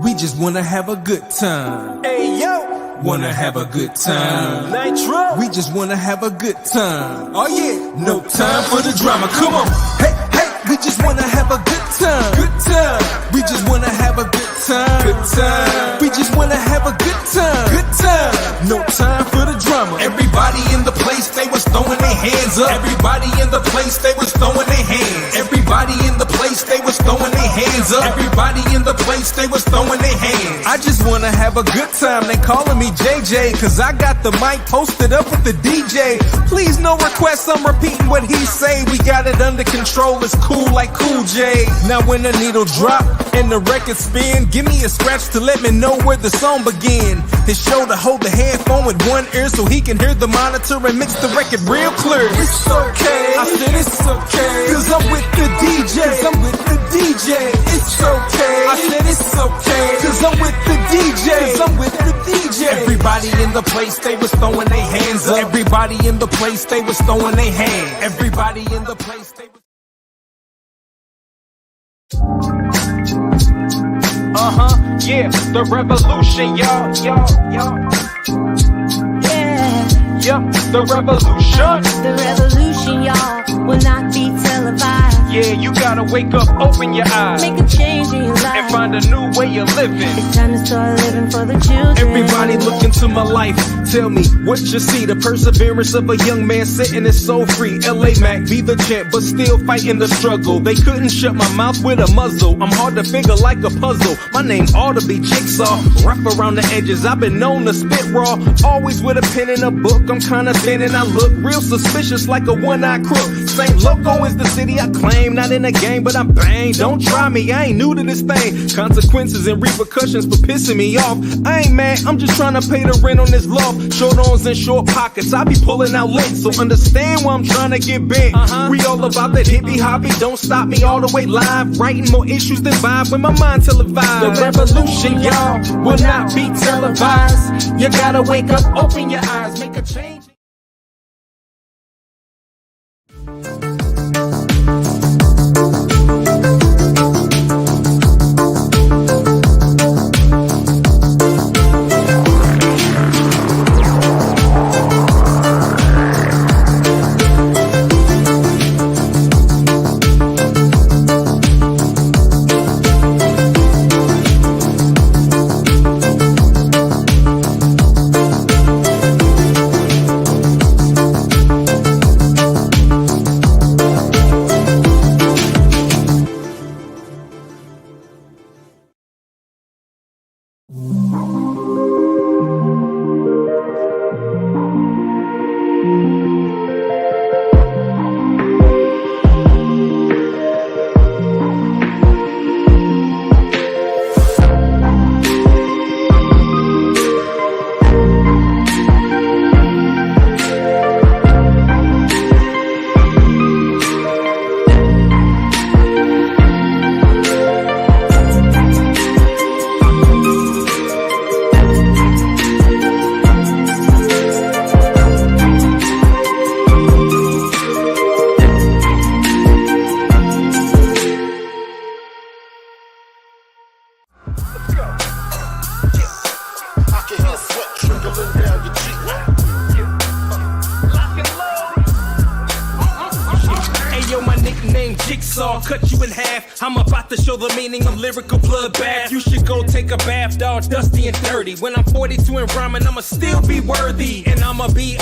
We just wanna have a good time. Hey yo, Wanna have a good time. Nitro. We just wanna have a good time. Oh yeah, no time for the drama. Come on. Hey, hey, we just wanna have a good time. Good time. We just wanna have a good time. Good time. We just wanna have a good time. Good time. No time for the drama. Everybody in the place, they was throwing their hands up. Everybody in the place, they was throwing their hands. Everybody in the place, they was throwing their hands up. Everybody in the place, they was throwing their hands. I just wanna have a good time. They calling me JJ, cause I got the mic posted up with the DJ. Please no requests, I'm repeating what he say. We got it under control, it's cool like Cool J. Now when the needle drop and the record spin, give me a scratch to let me know where the song begin. His shoulder hold the headphone with one ear so he can hear the monitor and mix the record real clear. It's okay, I said it's okay, cause I'm with the DJ. Cause I'm with the DJ. It's okay, I said it's okay, cause I'm with the DJ. Cause I'm with the DJ. Everybody in the place, they was throwing their hands up. Everybody in the place, they was throwing their hands. Everybody in the place, they was... Yeah, the revolution, y'all. Yeah, Yup, the revolution. the revolution, y'all, will not be televised. Yeah, you gotta wake up, open your eyes, Make a change in your life. and find a new way of living. It's time to start living for the children. Everybody look into my life, tell me what you see. The perseverance of a young man sitting is so free. LA Mac be the champ, but still fighting the struggle. They couldn't shut my mouth with a muzzle. I'm hard to figure like a puzzle. My name ought to be Jigsaw, rough around the edges. I've been known to spit raw, always with a pen and a book. I'm kinda thin and I look real suspicious like a one-eyed crook. Same loco as the city I claim, not in a game, but I'm bang. Don't try me, I ain't new to this thing. Consequences and repercussions for pissing me off. I ain't mad, I'm just trying to pay the rent on this loft. Short arms and short pockets, I be pulling out lit, so understand why I'm trying to get bent. We all about that hippie hobby, don't stop me all the way live. Writing more issues than vibe when my mind televised. The revolution, y'all, will not be televised. You gotta wake up, open your eyes, make a change. Jigsaw, cut you in half. I'm about to show the meaning of lyrical bloodbath. You should go take a bath, dog, dusty and dirty. When I'm 42 and rhyming, I'ma still be worthy. And I'ma be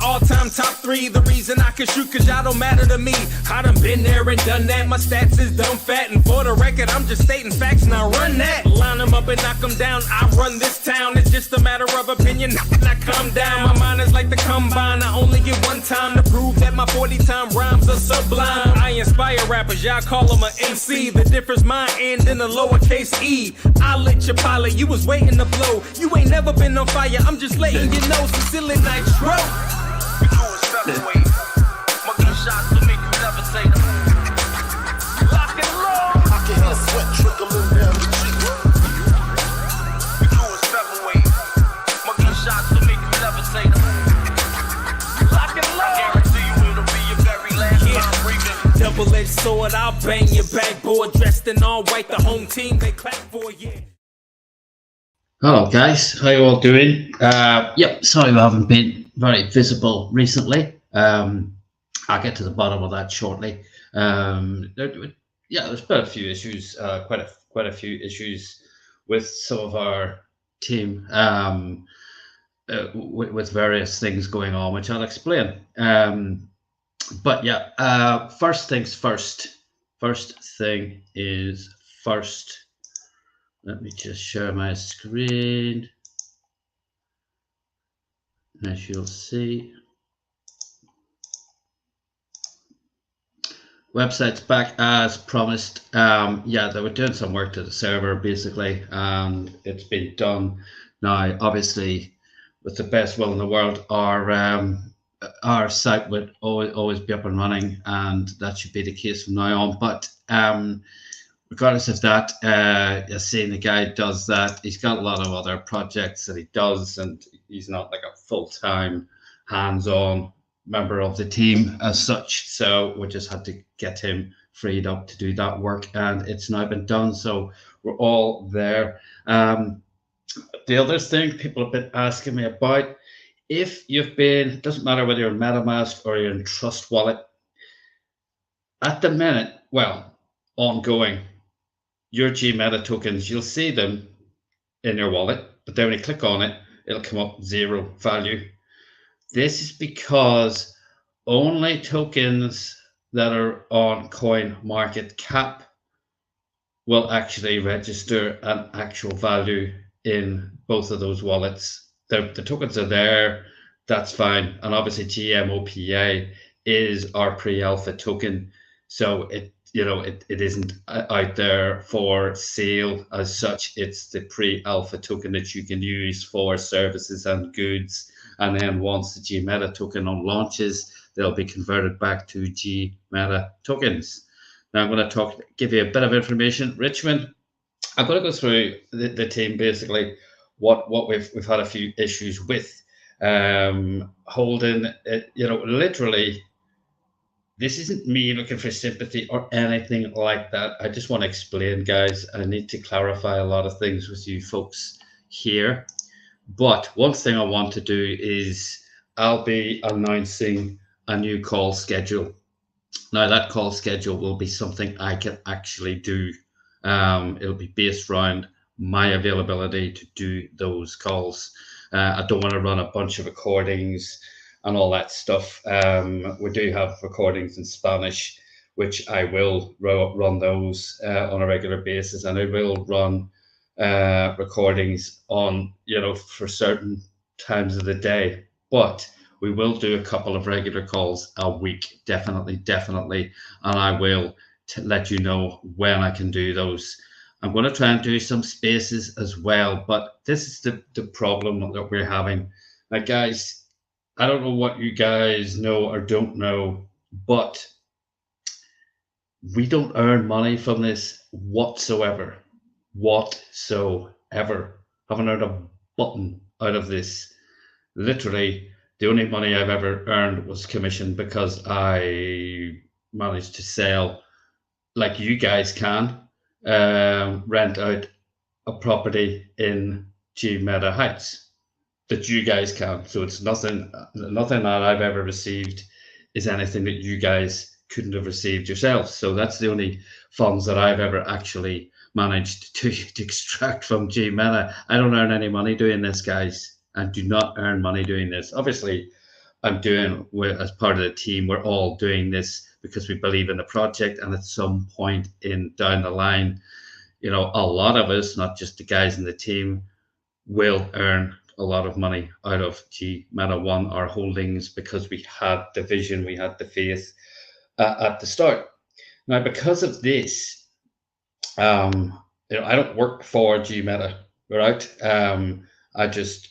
all-time top 3. The reason I can shoot, cause y'all don't matter to me. I done been there and done that. My stats is dumb fat. And for the record, I'm just stating facts, now run that. Line them up and knock them down. I run this town. It's just a matter of opinion. Now come down. My mind is like the combine. I only get one time to prove that my 40-time rhymes are sublime. I inspire rappers, y'all call them a MC. The difference mine end in a lowercase e. I lit your pilot, you was waiting to blow. You ain't never been on fire, I'm just letting you know. Sincerely Nitro. We doing featherweight. Monkey shots to make you never say them. Lock and load. I can hear sweat trickling down the cheek. We doing featherweight. Monkey shots to make you never say them. Lock and load. I guarantee you it'll be your very last time breathing. Double-edged sword, I'll bang your backboard. Dressed in all white, the home team they clap for, yeah. Hello, guys. How you all doing? Yep. Sorry, we haven't been very visible recently. I'll get to the bottom of that shortly. Yeah, there's been a few issues, quite a few issues with some of our team, with various things going on, which I'll explain. But yeah, first things first. First thing is first. Let me just share my screen. As you'll see, website's back as promised. Yeah, they were doing some work to the server basically, and it's been done. Now, obviously, with the best will in the world, our site would always be up and running, and that should be the case from now on. But regardless of that, seeing the guy does that, he's got a lot of other projects that he does, and he's not like a full-time, hands-on member of the team as such. So we just had to get him freed up to do that work, and it's now been done. So we're all there. The other thing people have been asking me about, if you've been, it doesn't matter whether you're in MetaMask or you're in Trust Wallet, at the minute, well, ongoing, your GMeta tokens, you'll see them in your wallet, but then when you click on it, it'll come up 0 value. This is because only tokens that are on coin market cap will actually register an actual value in both of those wallets. The tokens are there, that's fine. And obviously GMOPA is our pre-alpha token. So it isn't out there for sale as such. It's the pre-alpha token that you can use for services and goods. And then once the GMeta token on launches, they'll be converted back to GMeta tokens. Now I'm going to give you a bit of information. Richmond, I'm going to go through the team basically. What we've had a few issues with. Holden, literally, this isn't me looking for sympathy or anything like that. I just want to explain, guys. I need to clarify a lot of things with you folks here. But one thing I want to do is I'll be announcing a new call schedule. Now, that call schedule will be something I can actually do. It'll be based around my availability to do those calls. I don't want to run a bunch of recordings and all that stuff. We do have recordings in Spanish, which I will run those on a regular basis, and I will run recordings on, for certain times of the day. But we will do a couple of regular calls a week, definitely, and I will let you know when I can do those. I'm going to try and do some spaces as well, but this is the problem that we're having. Now, guys, I don't know what you guys know or don't know, but we don't earn money from this whatsoever. Haven't earned a button out of this. Literally, the only money I've ever earned was commission because I managed to sell, like you guys can, rent out a property in GMeta Heights that you guys can. So it's nothing that I've ever received is anything that you guys couldn't have received yourselves. So that's the only funds that I've ever actually managed to extract from GMeta. I don't earn any money doing this, guys. I do not earn money doing this. Obviously, as part of the team, we're all doing this because we believe in the project, and at some point down the line, a lot of us, not just the guys in the team, will earn a lot of money out of GmetaOne, our holdings, because we had the vision, we had the faith at the start. Now, because of this, I don't work for GMeta, right? I just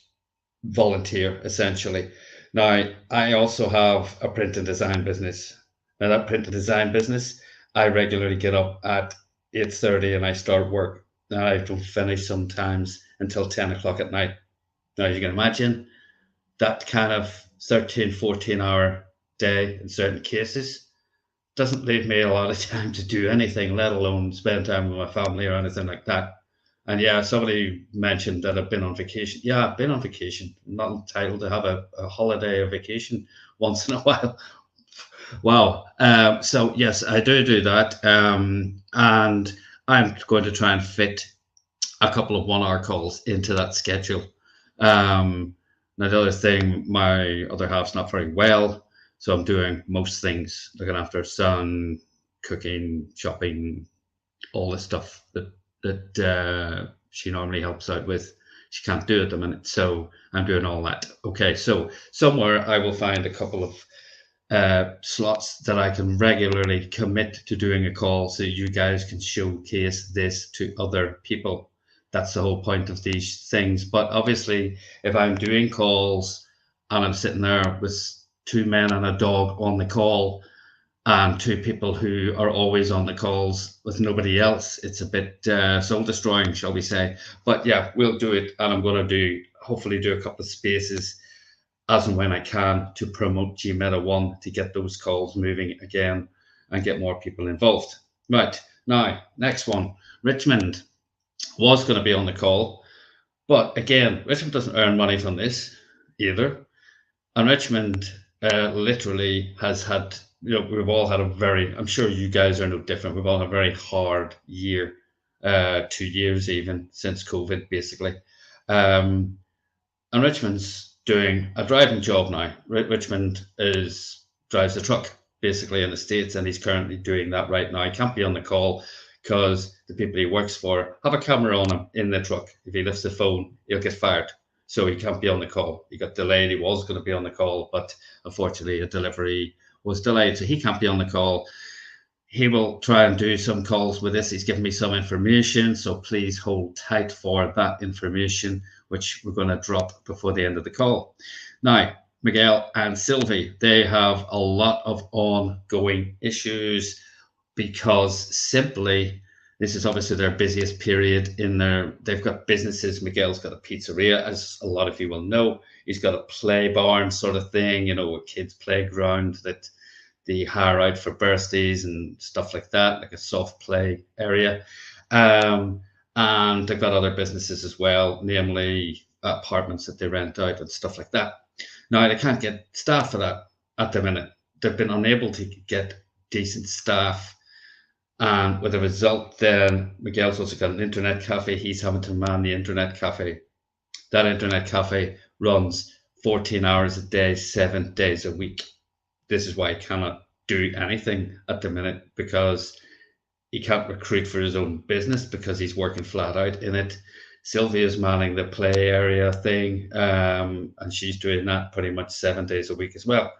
volunteer essentially. Now, I also have a print and design business. Now, that print and design business, I regularly get up at 8:30 and I start work. Now, I don't finish sometimes until 10 o'clock at night. Now, you can imagine that kind of 13, 14-hour day in certain cases doesn't leave me a lot of time to do anything, let alone spend time with my family or anything like that. And yeah, somebody mentioned that I've been on vacation. Yeah, I've been on vacation. I'm not entitled to have a holiday or vacation once in a while. Wow. So yes, I do that. And I'm going to try and fit a couple of 1 hour calls into that schedule. Now the other thing, my other half's not very well, so I'm doing most things, looking after her son, cooking, shopping, all the stuff that she normally helps out with. She can't do at the minute, so I'm doing all that. Okay, so somewhere I will find a couple of slots that I can regularly commit to doing a call so you guys can showcase this to other people. That's the whole point of these things. But obviously, if I'm doing calls and I'm sitting there with 2 men and a dog on the call and 2 people who are always on the calls with nobody else, it's a bit soul destroying, shall we say. But yeah, we'll do it. And I'm going to hopefully do a couple of spaces as and when I can to promote GmetaOne to get those calls moving again and get more people involved. Right, now, next one. Richmond was going to be on the call, but again, Richmond doesn't earn money from this either. And Richmond literally has had, we've all had a very, I'm sure you guys are no different, we've all had a very hard year, 2 years even, since COVID, basically. And Richmond's doing a driving job now. Richmond drives a truck basically in the States, and he's currently doing that right now. He can't be on the call because the people he works for have a camera on him in the truck. If he lifts the phone, he'll get fired. So he can't be on the call. He got delayed. He was going to be on the call, but unfortunately a delivery was delayed, so he can't be on the call. He will try and do some calls with this. He's given me some information, so please hold tight for that information, which we're going to drop before the end of the call. Now, Miguel and Sylvie, they have a lot of ongoing issues because simply this is obviously their busiest period they've got businesses. Miguel's got a pizzeria, as a lot of you will know. He's got a play barn sort of thing, a kids' playground that they hire out for birthdays and stuff like that, like a soft play area. And they've got other businesses as well, namely apartments that they rent out and stuff like that. Now, they can't get staff for that at the minute. They've been unable to get decent staff. And with a result, then Miguel's also got an internet cafe. He's having to man the internet cafe. That internet cafe runs 14 hours a day, 7 days a week. This is why he cannot do anything at the minute, because he can't recruit for his own business because he's working flat out in it. Sylvia's manning the play area thing, and she's doing that pretty much 7 days a week as well.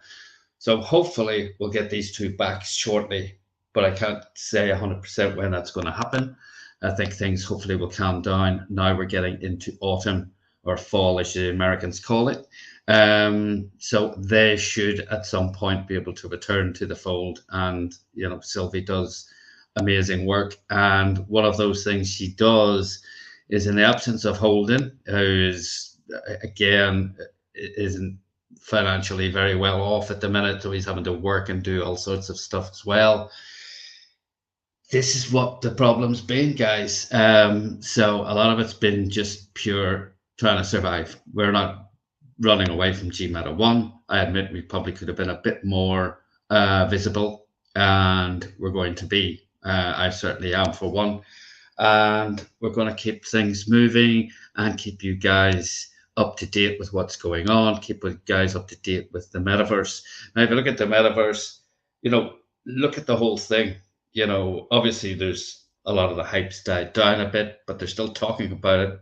So hopefully we'll get these two back shortly, but I can't say 100% when that's going to happen. I think things hopefully will calm down. Now we're getting into autumn, or fall, as the Americans call it. So they should at some point be able to return to the fold. And, Sylvie does amazing work. And one of those things she does is, in the absence of Holden, who is, again, isn't financially very well off at the minute, so he's having to work and do all sorts of stuff as well. This is what the problem's been, guys. So a lot of it's been just pure trying to survive. We're not running away from GmetaOne. I admit we probably could have been a bit more visible, and we're going to be. I certainly am, for one. And we're going to keep things moving and keep you guys up to date with what's going on, keep you guys up to date with the metaverse. Now, if you look at the metaverse, look at the whole thing. Obviously there's a lot of the hype's died down a bit, but they're still talking about it.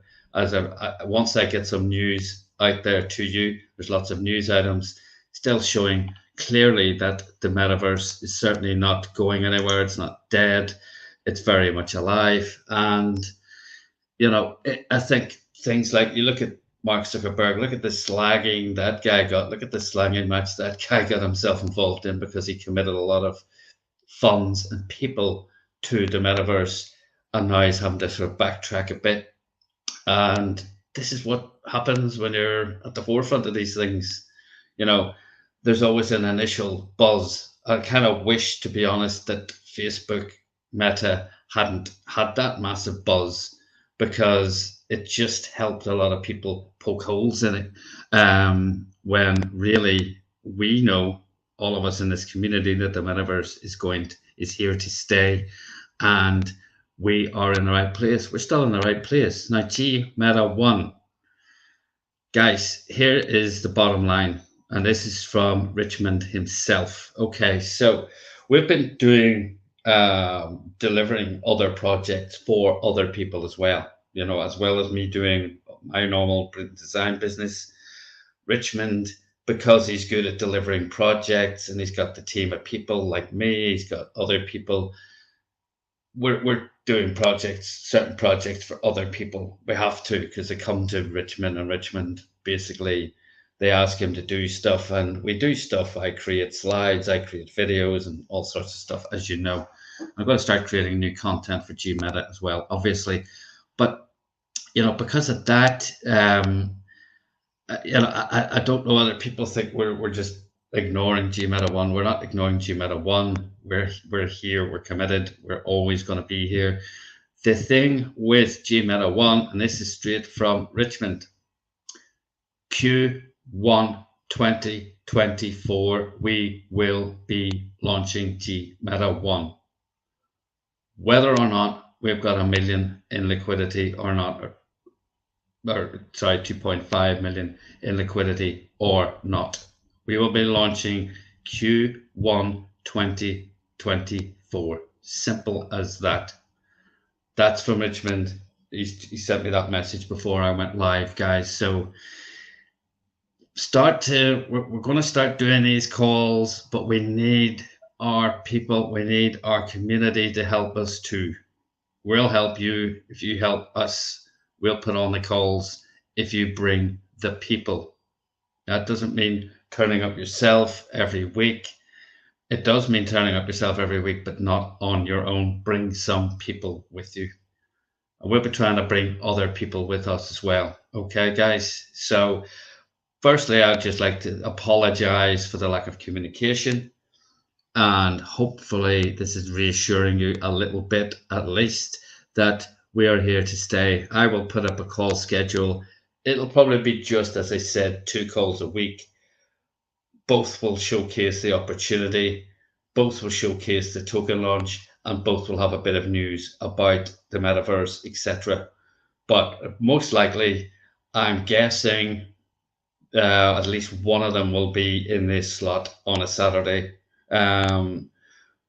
Once I get some news out there to you, there's lots of news items still showing clearly that the metaverse is certainly not going anywhere. It's not dead. It's very much alive. And, I think things like, you look at Mark Zuckerberg, look at the slagging that guy got, look at the slagging match that guy got himself involved in because he committed a lot of funds and people to the metaverse, and now he's having to sort of backtrack a bit. And this is what happens when you're at the forefront of these things. There's always an initial buzz. I kind of wish, to be honest, that Facebook Meta hadn't had that massive buzz because it just helped a lot of people poke holes in it. When really we know, all of us in this community, that the metaverse is here to stay, and we are in the right place. We're still in the right place. Now, GmetaOne, guys, here is the bottom line, and this is from Richmond himself. Okay, so we've been doing delivering other projects for other people as well. You know, as well as me doing my normal design business, Richmond, because he's good at delivering projects and he's got the team of people like me, he's got other people. We're doing certain projects for other people. We have to, because they come to Richmond, and Richmond basically, they ask him to do stuff, and we do stuff. I create slides, I create videos, and all sorts of stuff. As you know, I'm going to start creating new content for GMeta as well, obviously. But you know, because of that, you know, I don't know whether people think we're just ignoring GmetaOne. We're not ignoring GmetaOne. We're here. We're committed. We're always going to be here. The thing with GmetaOne, and this is straight from Richmond, Q1 2024, we will be launching GmetaOne. Whether or not we've got 1 million in liquidity or not, or sorry, 2.5 million in liquidity or not, we will be launching Q1 2024. Simple as that. That's from Richmond. He sent me that message before I went live, guys. So we're going to start doing these calls, but we need our people, we need our community to help us too. We'll help you if you help us. We'll put on the calls if you bring the people. That doesn't mean turning up yourself every week. It does mean turning up yourself every week, but not on your own. Bring some people with you. And we'll be trying to bring other people with us as well. Okay, guys? So firstly, I'd just like to apologize for the lack of communication. And hopefully this is reassuring you a little bit, at least, that we are here to stay. I will put up a call schedule. It'll probably be, just as I said, 2 calls a week. Both will showcase the opportunity, both will showcase the token launch, and both will have a bit of news about the metaverse, etc. But most likely, I'm guessing at least one of them will be in this slot on a Saturday,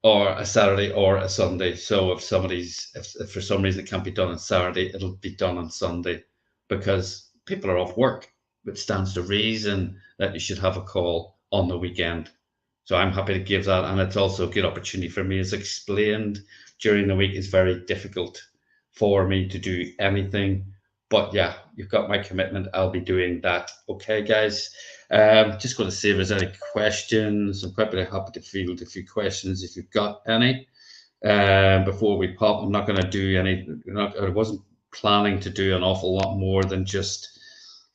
or a Saturday or a Sunday. So if for some reason it can't be done on Saturday, it'll be done on Sunday, because people are off work. It stands to reason that you should have a call on the weekend. So I'm happy to give that, and it's also a good opportunity for me. As explained, during the week is very difficult for me to do anything. But yeah, you've got my commitment. I'll be doing that. Okay, guys. Just going to see if there's any questions. I'm quite happy to field a few questions if you've got any. Before we pop, I'm not going to do any. I wasn't planning to do an awful lot more than just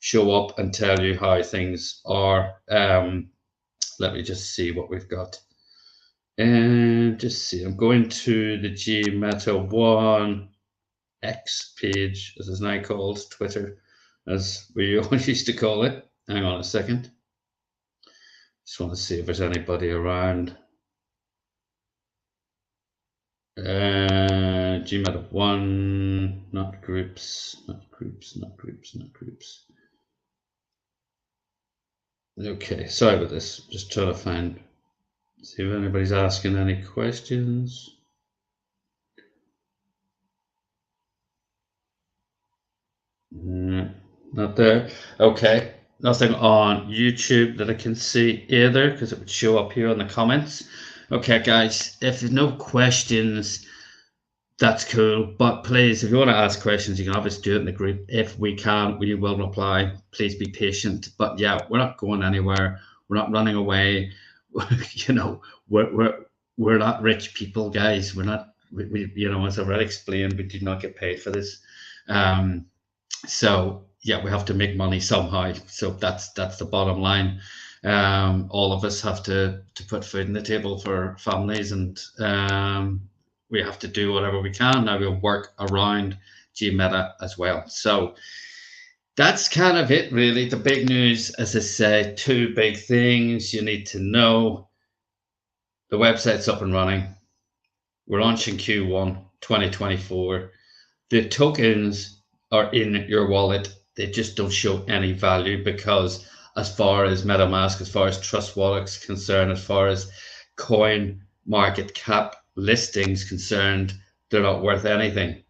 show up and tell you how things are. Let me just see what we've got. And just see. I'm going to the GmetaOne X page, as it's now called, Twitter, as we always used to call it. Hang on a second. Just want to see if there's anybody around. GmetaOne, not groups. Okay, sorry about this. Just trying to see if anybody's asking any questions. No, not there. Okay, nothing on YouTube that I can see either, because it would show up here on the comments. Okay, guys, if there's no questions, that's cool. But please, if you want to ask questions, you can obviously do it in the group. If we can, we will reply. Please be patient. But yeah, we're not going anywhere. We're not running away. You know, we're not rich people, guys. We're not. We you know, as I've already explained, we do not get paid for this. So yeah, we have to make money somehow. So that's the bottom line. All of us have to put food on the table for families, and we have to do whatever we can. Now we'll work around GMeta as well. So that's kind of it, really. The big news, as I say, two big things you need to know. The website's up and running. We're launching Q1 2024. The tokens are in your wallet. They just don't show any value because as far as MetaMask, as far as Trust Wallet's concerned, as far as coin market cap listings concerned, they're not worth anything.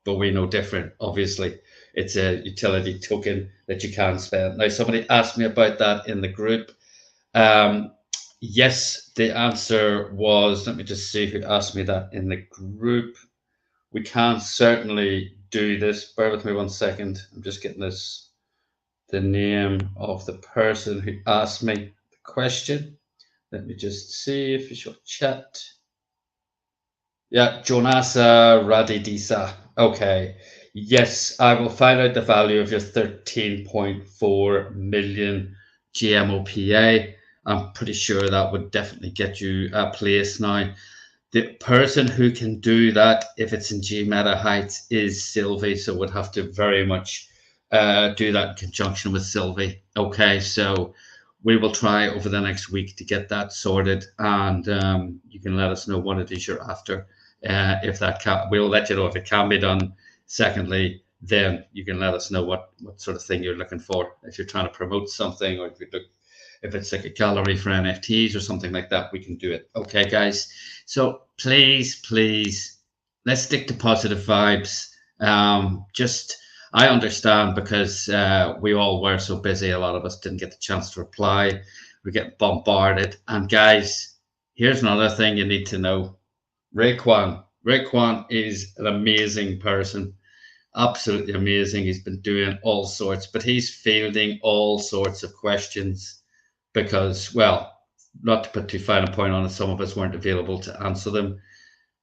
But we know different, obviously. It's a utility token that you can spend. Now, somebody asked me about that in the group. Yes, the answer was, let me just see who asked me that in the group. We can certainly do this. Bear with me 1 second. I'm just getting this, the name of the person who asked me the question. Let me just see if it's your chat. Yeah, Jonasa Radidisa. Okay. Yes, I will find out the value of your 13.4 million GMOPA. I'm pretty sure that would definitely get you a place now. The person who can do that, if it's in GMeta Heights, is Sylvie. So would have to very much do that in conjunction with Sylvie. Okay, so we will try over the next week to get that sorted, and you can let us know what it is you're after. If that can, we'll let you know if it can be done. Secondly, then you can let us know what sort of thing you're looking for. If you're trying to promote something, or if it's like a gallery for NFTs or something like that, we can do it. Okay, guys. So please, let's stick to positive vibes. I understand because we all were so busy. A lot of us didn't get the chance to reply. We get bombarded. And guys, here's another thing you need to know. Raekwon is an amazing person. Absolutely amazing. He's been doing all sorts, but he's fielding all sorts of questions because, well, not to put too fine a point on it, some of us weren't available to answer them.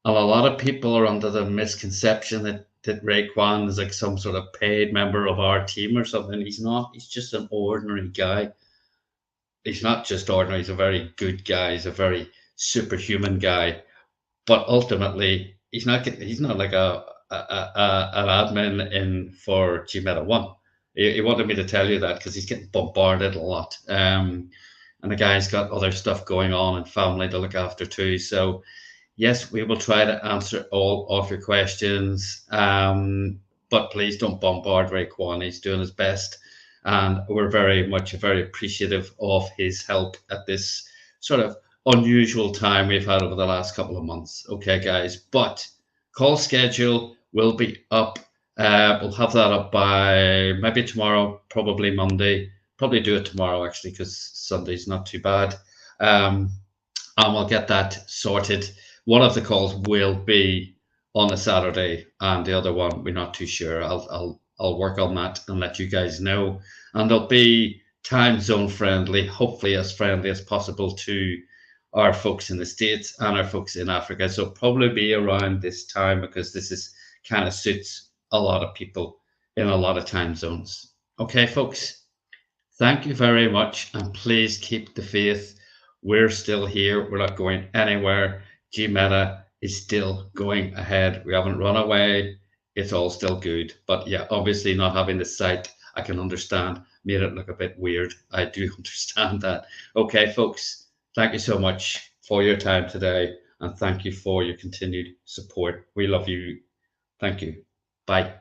And a lot of people are under the misconception that Raekwon is like some sort of paid member of our team or something. He's not. He's just an ordinary guy. He's not just ordinary. He's a very good guy. He's a very superhuman guy. But ultimately, he's not like an admin in for GmetaOne. He wanted me to tell you that because he's getting bombarded a lot. And the guy's got other stuff going on and family to look after too. So yes, we will try to answer all of your questions. But please don't bombard Raekwon. He's doing his best. And we're very appreciative of his help at this sort of unusual time we've had over the last couple of months. Okay, guys, but call schedule will be up. We'll have that up by maybe tomorrow, probably Monday. Probably do it tomorrow actually, because Sunday's not too bad. And we'll get that sorted. One of the calls will be on a Saturday, and the other one we're not too sure. I'll work on that and let you guys know. And they'll be time zone friendly, hopefully as friendly as possible to our folks in the States and our folks in Africa. So probably be around this time because this is kind of suits a lot of people in a lot of time zones. Okay, folks, thank you very much, and please keep the faith. We're still here. We're not going anywhere. GMeta is still going ahead. We haven't run away. It's all still good. But yeah, obviously not having the site, I can understand, made it look a bit weird. I do understand that. Okay, folks. Thank you so much for your time today, and thank you for your continued support. We love you. Thank you. Bye.